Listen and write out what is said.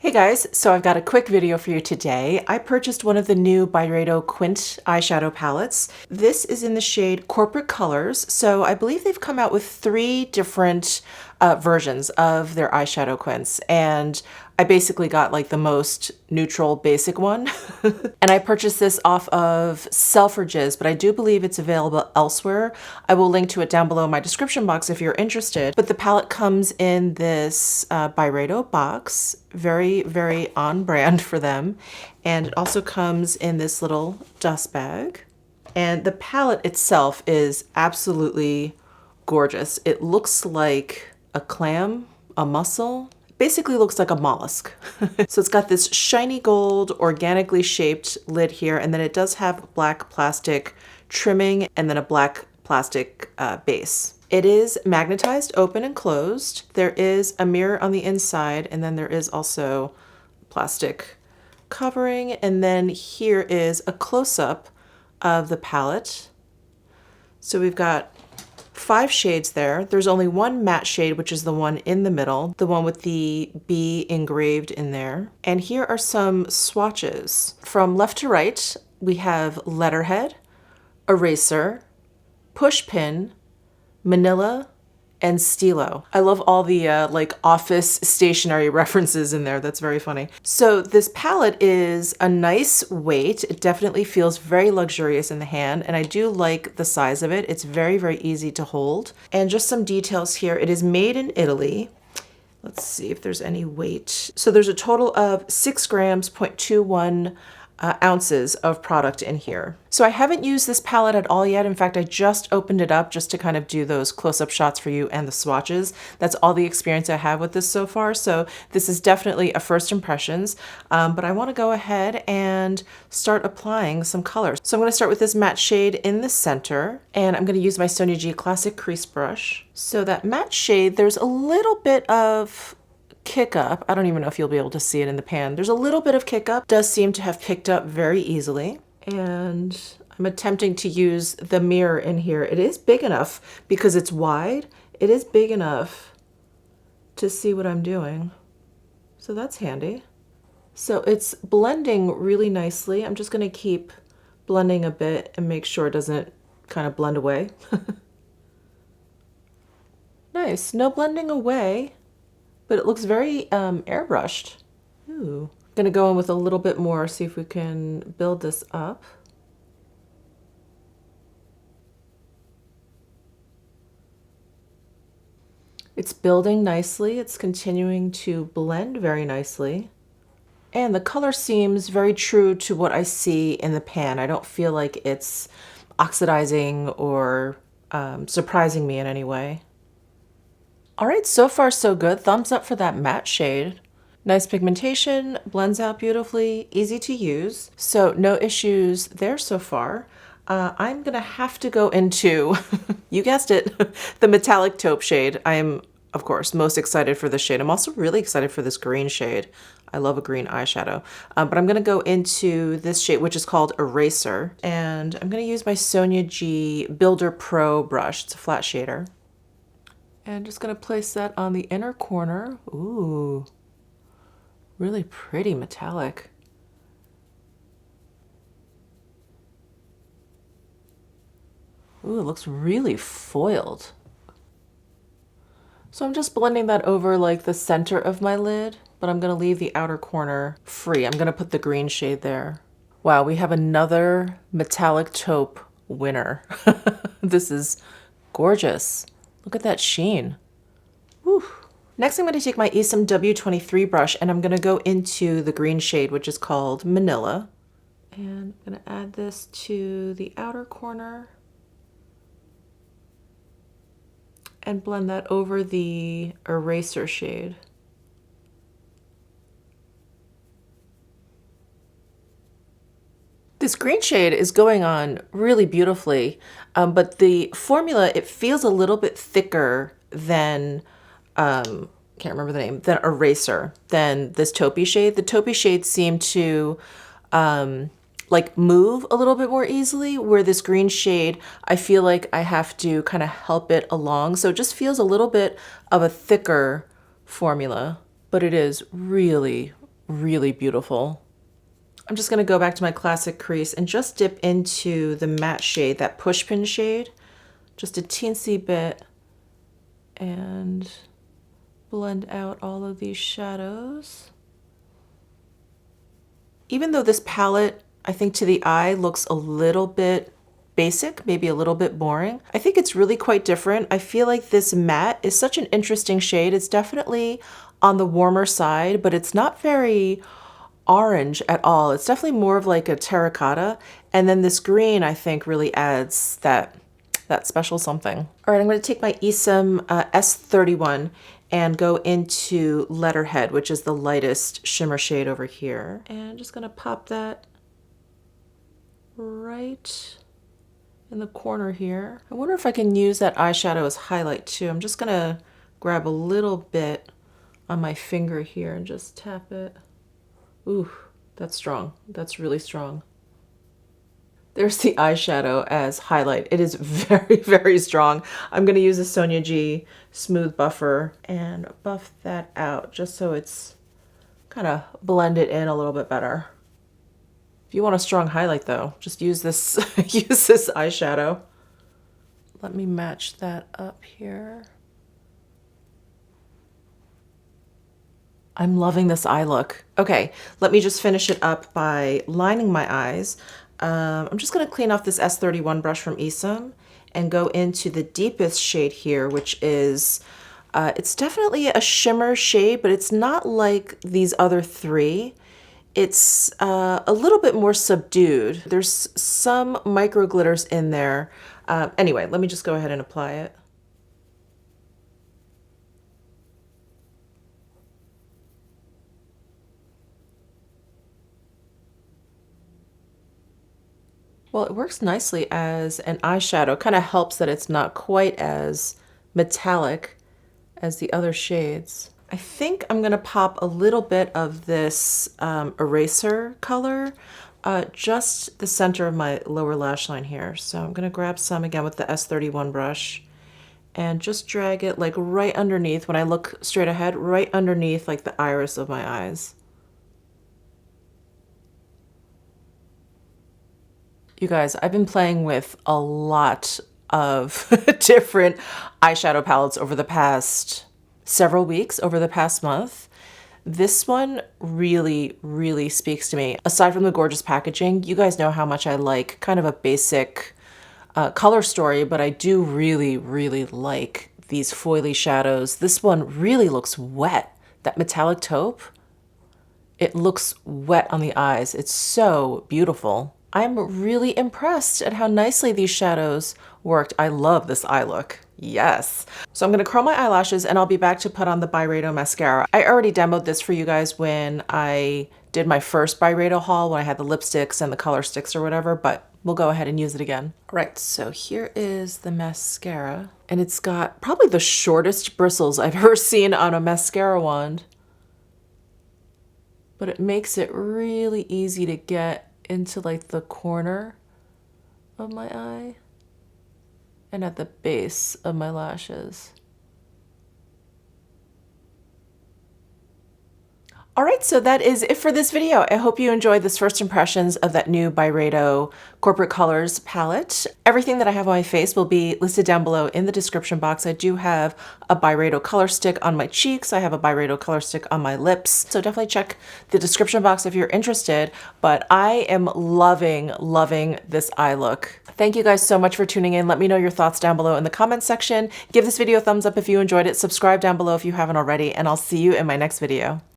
Hey guys, so I've got a quick video for you today. I purchased one of the new BYREDO Quint eyeshadow palettes. This is in the shade Corporate Colors, so I believe they've come out with 3 different versions of their eyeshadow quints, and I basically got like the most neutral basic one. And I purchased this off of Selfridges, but I do believe it's available elsewhere. I will link to it down below in my description box if you're interested. But the palette comes in this BYREDO box, very, very on brand for them. And it also comes in this little dust bag. And the palette itself is absolutely gorgeous. It looks like a clam, a mussel. Basically looks like a mollusk. So it's got this shiny gold, organically shaped lid here, and then it does have black plastic trimming and then a black plastic base. It is magnetized open and closed. There is a mirror on the inside, and then there is also plastic covering, and then here is a close-up of the palette. So we've got 5 shades there. There's only one matte shade, which is the one in the middle, the one with the B engraved in there. And here are some swatches. From left to right, we have letterhead, eraser, push pin, manila, and stilo. I love all the like office stationery references in there. That's very funny. So this palette is a nice weight. It definitely feels very luxurious in the hand, and I do like the size of it. It's very, very easy to hold. And just some details here. It is made in Italy. Let's see if there's any weight. So there's a total of 6 grams, 0.21 ounces of product in here. So I haven't used this palette at all yet. In fact, I just opened it up just to kind of do those close-up shots for you and the swatches. That's all the experience I have with this so far. So this is definitely a first impressions, but I want to go ahead and start applying some colors. So I'm going to start with this matte shade in the center, and I'm going to use my Sonia G Classic Crease Brush. So that matte shade, there's a little bit of kick up. I don't even know if you'll be able to see it in the pan. There's a little bit of kick up. Does seem to have picked up very easily. And I'm attempting to use the mirror in here. It is big enough because it's wide. It is big enough to see what I'm doing. So that's handy. So it's blending really nicely. I'm just going to keep blending a bit and make sure it doesn't kind of blend away. Nice. No blending away. But it looks very airbrushed. Ooh. Gonna go in with a little bit more, see if we can build this up. It's building nicely. It's continuing to blend very nicely. And the color seems very true to what I see in the pan. I don't feel like it's oxidizing or surprising me in any way. All right, so far so good. Thumbs up for that matte shade. Nice pigmentation, blends out beautifully, easy to use. So no issues there so far. I'm gonna have to go into, you guessed it, the metallic taupe shade. I am, of course, most excited for this shade. I'm also really excited for this green shade. I love a green eyeshadow. But I'm gonna go into this shade, which is called Eraser. And I'm gonna use my Sonia G Builder Pro brush. It's a flat shader. And just gonna place that on the inner corner. Ooh, really pretty metallic. Ooh, it looks really foiled. So I'm just blending that over like the center of my lid, but I'm gonna leave the outer corner free. I'm gonna put the green shade there. Wow, we have another metallic taupe winner. This is gorgeous. Look at that sheen. Whew. Next, I'm going to take my Esom W23 brush and I'm going to go into the green shade, which is called Manila. And I'm going to add this to the outer corner and blend that over the eraser shade. This green shade is going on really beautifully, but the formula, it feels a little bit thicker than, can't remember the name, than Eraser, than this taupey shade. The taupey shades seem to like move a little bit more easily, where this green shade, I feel like I have to kind of help it along. So it just feels a little bit of a thicker formula, but it is really, really beautiful. I'm just gonna go back to my classic crease and just dip into the matte shade, that pushpin shade, just a teensy bit, and blend out all of these shadows. Even though this palette, I think to the eye, looks a little bit basic, maybe a little bit boring, I think it's really quite different. I feel like this matte is such an interesting shade. It's definitely on the warmer side, but it's not very orange at all. It's definitely more of like a terracotta. And then this green, I think, really adds that special something. All right, I'm going to take my Esom S31 and go into Letterhead, which is the lightest shimmer shade over here. And I'm just going to pop that right in the corner here. I wonder if I can use that eyeshadow as highlight too. I'm just going to grab a little bit on my finger here and just tap it. Ooh, that's strong. That's really strong. There's the eyeshadow as highlight. It is very, very strong. I'm going to use a Sonia G smooth buffer and buff that out just so it's kind of blended in a little bit better. If you want a strong highlight though, just use this, use this eyeshadow. Let me match that up here. I'm loving this eye look. Okay, let me just finish it up by lining my eyes. I'm just going to clean off this S31 brush from Esom and go into the deepest shade here, which is, it's definitely a shimmer shade, but it's not like these other three. It's a little bit more subdued. There's some micro glitters in there. Anyway, let me just go ahead and apply it. Well, it works nicely as an eyeshadow. Kind of helps that it's not quite as metallic as the other shades. I think I'm going to pop a little bit of this eraser color, just the center of my lower lash line here. So I'm going to grab some again with the S31 brush and just drag it like right underneath, when I look straight ahead, right underneath like the iris of my eyes. You guys, I've been playing with a lot of different eyeshadow palettes over the past several weeks, over the past month. This one really, really speaks to me. Aside from the gorgeous packaging, you guys know how much I like kind of a basic color story, but I do really, really like these foily shadows. This one really looks wet. That metallic taupe, it looks wet on the eyes. It's so beautiful. I'm really impressed at how nicely these shadows worked. I love this eye look. Yes. So I'm going to curl my eyelashes and I'll be back to put on the BYREDO mascara. I already demoed this for you guys when I did my first BYREDO haul, when I had the lipsticks and the color sticks or whatever, but we'll go ahead and use it again. All right, so here is the mascara, and it's got probably the shortest bristles I've ever seen on a mascara wand, but it makes it really easy to get into like the corner of my eye and at the base of my lashes. All right, so that is it for this video. I hope you enjoyed this first impressions of that new BYREDO Corporate Colors palette. Everything that I have on my face will be listed down below in the description box. I do have a BYREDO color stick on my cheeks. I have a BYREDO color stick on my lips. So definitely check the description box if you're interested. But I am loving, loving this eye look. Thank you guys so much for tuning in. Let me know your thoughts down below in the comments section. Give this video a thumbs up if you enjoyed it. Subscribe down below if you haven't already, and I'll see you in my next video.